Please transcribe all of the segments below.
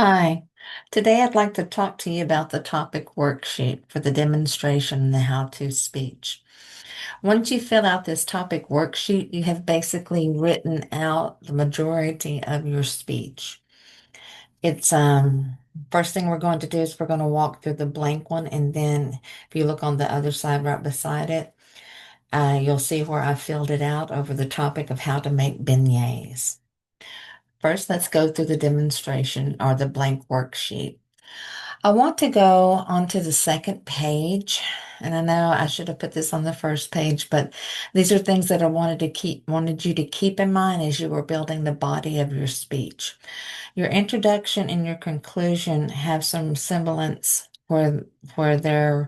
Hi. Today I'd like to talk to you about the topic worksheet for the demonstration and the how-to speech. Once you fill out this topic worksheet, you have basically written out the majority of your speech. It's first thing we're going to do is we're going to walk through the blank one, and then if you look on the other side right beside it, you'll see where I filled it out over the topic of how to make beignets. First, let's go through the demonstration or the blank worksheet. I want to go onto the second page, and I know I should have put this on the first page, but these are things that I wanted you to keep in mind as you were building the body of your speech. Your introduction and your conclusion have some semblance where they're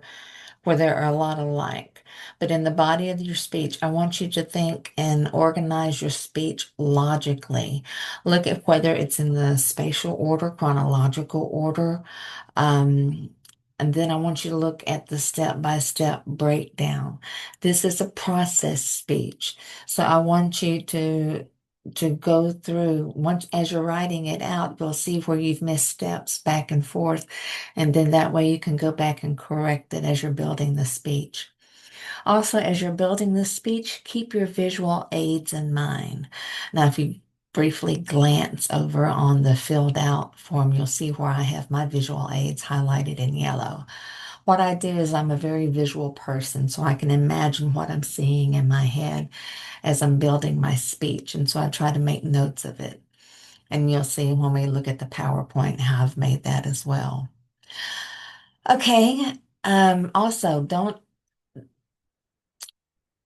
where there are a lot alike. But in the body of your speech, I want you to think and organize your speech logically. Look at whether it's in the spatial order, chronological order, um, and then I want you to look at the step-by-step breakdown. This is a process speech. So I want you to go through once as you're writing it out, you'll see where you've missed steps back and forth. And then that way you can go back and correct it as you're building the speech. Also, as you're building this speech, keep your visual aids in mind. Now, if you briefly glance over on the filled out form, you'll see where I have my visual aids highlighted in yellow. What I do is I'm a very visual person, so I can imagine what I'm seeing in my head as I'm building my speech. And so I try to make notes of it. And you'll see when we look at the PowerPoint how I've made that as well. Okay. Also, don't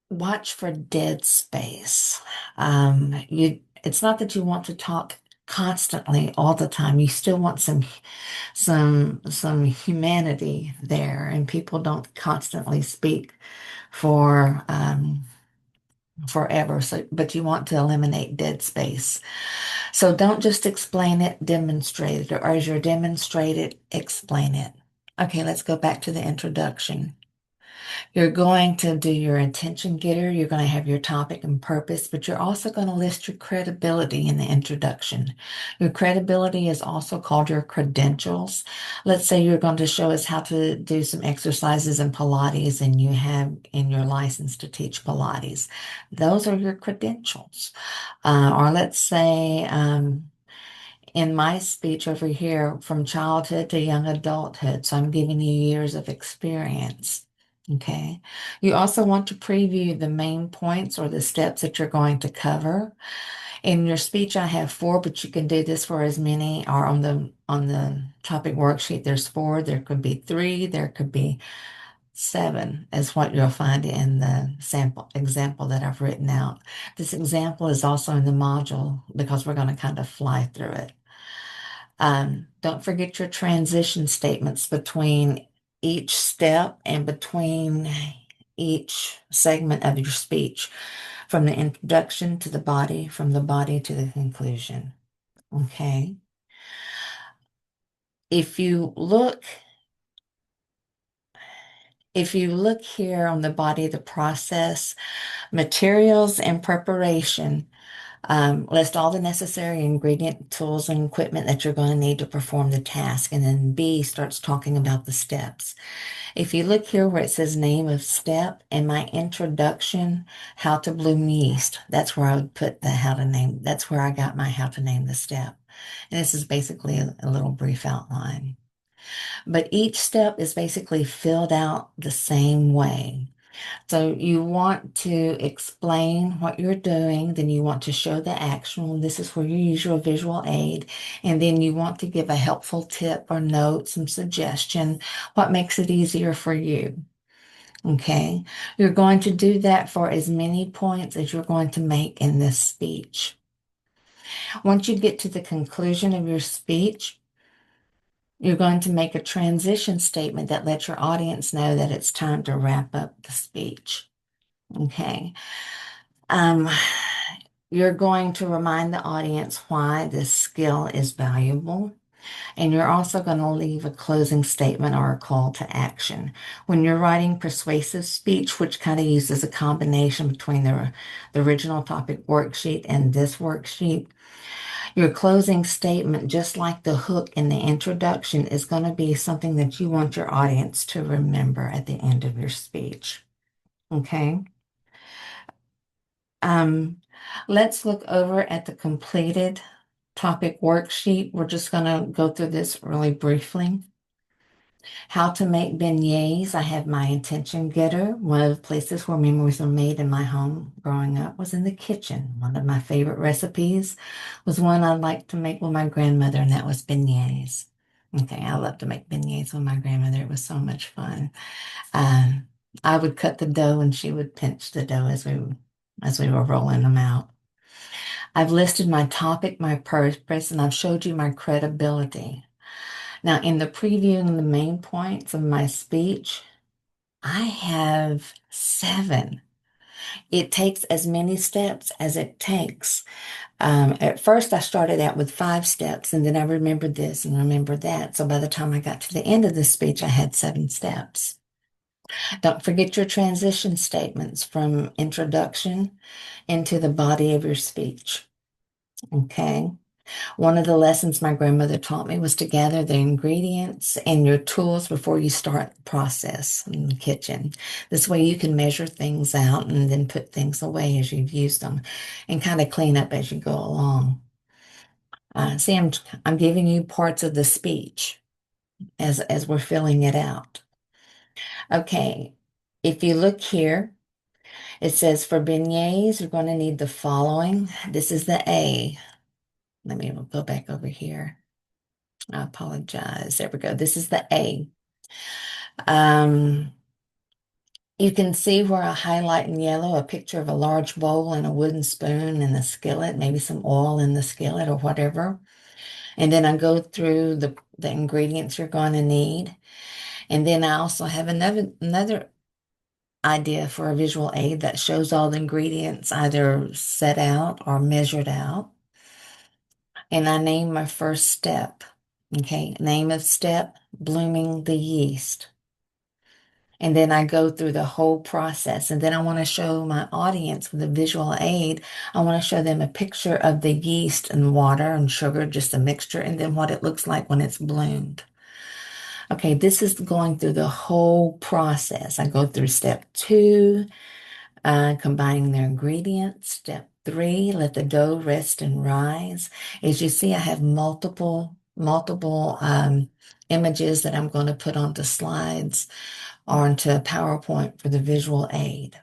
watch for dead space. It's not that you want to talk constantly all the time. You still want some humanity there, and people don't constantly speak for forever. So, but you want to eliminate dead space. So don't just explain it, demonstrate it, or as you're demonstrated, explain it. Okay, let's go back to the introduction. You're going to do your attention getter. You're going to have your topic and purpose, but you're also going to list your credibility in the introduction. Your credibility is also called your credentials. Let's say you're going to show us how to do some exercises in Pilates and you have in your license to teach Pilates. Those are your credentials. Or let's say, in my speech over here, from childhood to young adulthood. So I'm giving you years of experience. Okay. You also want to preview the main points or the steps that you're going to cover. In your speech, I have four, but you can do this for as many, or on the topic worksheet, there's four. There could be three, there could be seven, is what you'll find in the sample example that I've written out. This example is also in the module because we're going to kind of fly through it. Don't forget your transition statements between each step and between each segment of your speech, from the introduction to the body, from the body to the conclusion. Okay. If you look, if you look here on the body, the process, materials and preparation, list all the necessary ingredient, tools, and equipment that you're going to need to perform the task. And then B starts talking about the steps. If you look here where it says name of step in my introduction, how to bloom yeast, that's where I would put the how to name, that's where I got my how to name the step. And this is basically a little brief outline. But each step is basically filled out the same way. So you want to explain what you're doing, then you want to show the action. This is where you use your visual aid. And then you want to give a helpful tip or note, some suggestion, what makes it easier for you. Okay. You're going to do that for as many points as you're going to make in this speech. Once you get to the conclusion of your speech, you're going to make a transition statement that lets your audience know that it's time to wrap up the speech. Okay. Um, you're going to remind the audience why this skill is valuable. And you're also going to leave a closing statement or a call to action. When you're writing persuasive speech, which kind of uses a combination between the original topic worksheet and this worksheet, Your closing statement, just like the hook in the introduction, is going to be something that you want your audience to remember at the end of your speech. Okay. Um, let's look over at the completed topic worksheet. We're just going to go through this really briefly. How to make beignets. I have my intention getter. One of the places where memories are made in my home growing up was in the kitchen. One of my favorite recipes was one I liked to make with my grandmother, and that was beignets. Okay, I love to make beignets with my grandmother. It was so much fun. Um, I would cut the dough and she would pinch the dough as we were rolling them out. I've listed my topic, my purpose, and I've showed you my credibility. Now, in the previewing the main points of my speech, I have 7. It takes as many steps as it takes. At first, I started out with 5 steps, and then I remembered this and remembered that. So by the time I got to the end of the speech, I had 7 steps. Don't forget your transition statements from introduction into the body of your speech. Okay. One of the lessons my grandmother taught me was to gather the ingredients and your tools before you start the process in the kitchen. This way you can measure things out and then put things away as you've used them and kind of clean up as you go along. See, I'm giving you parts of the speech as we're filling it out. Okay, if you look here, it says for beignets, you're going to need the following. This is the A. Let me go back over here. I apologize. There we go. This is the A. Um, you can see where I highlight in yellow a picture of a large bowl and a wooden spoon and a skillet, maybe some oil in the skillet or whatever. And then I go through the ingredients you're going to need. And then I also have another idea for a visual aid that shows all the ingredients either set out or measured out. And I name my first step. Okay, name of step, blooming the yeast. And then I go through the whole process. And then I want to show my audience with a visual aid. I want to show them a picture of the yeast and water and sugar, just a mixture, and then what it looks like when it's bloomed. Okay, this is going through the whole process. I go through step 2, combining their ingredients. Step 3, let the dough rest and rise. As you see, I have multiple images that I'm going to put onto slides or into a PowerPoint for the visual aid.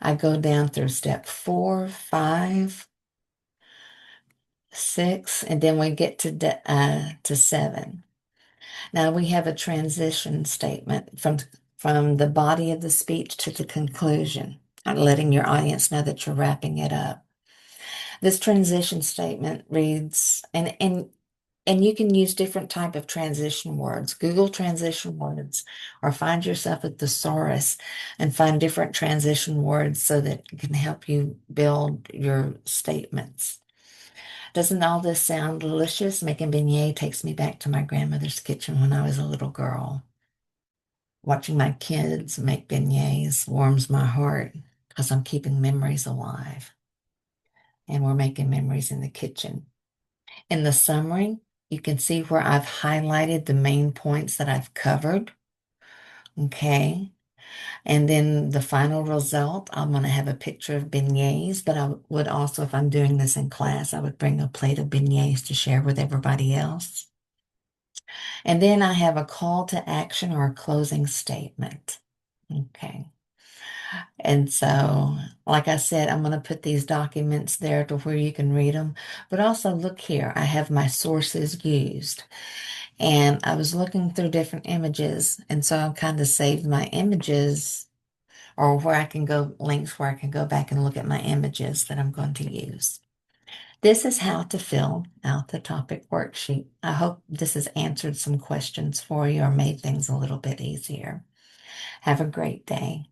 I go down through step 4, 5, 6, and then we get to 7. Now we have a transition statement from the body of the speech to the conclusion, letting your audience know that you're wrapping it up. This transition statement reads, and you can use different type of transition words. Google transition words or find yourself a thesaurus and find different transition words so that it can help you build your statements. Doesn't all this sound delicious? Making beignet takes me back to my grandmother's kitchen when I was a little girl. Watching my kids make beignets warms my heart because I'm keeping memories alive. And we're making memories in the kitchen. In the summary, you can see where I've highlighted the main points that I've covered. Okay. And then the final result, I'm going to have a picture of beignets, but I would also, if I'm doing this in class, I would bring a plate of beignets to share with everybody else. And then I have a call to action or a closing statement. Okay. And so, like I said, I'm going to put these documents there to where you can read them. But also, look here, I have my sources used. And I was looking through different images. And so I kind of saved my images or where I can go, links where I can go back and look at my images that I'm going to use. This is how to fill out the topic worksheet. I hope this has answered some questions for you or made things a little bit easier. Have a great day.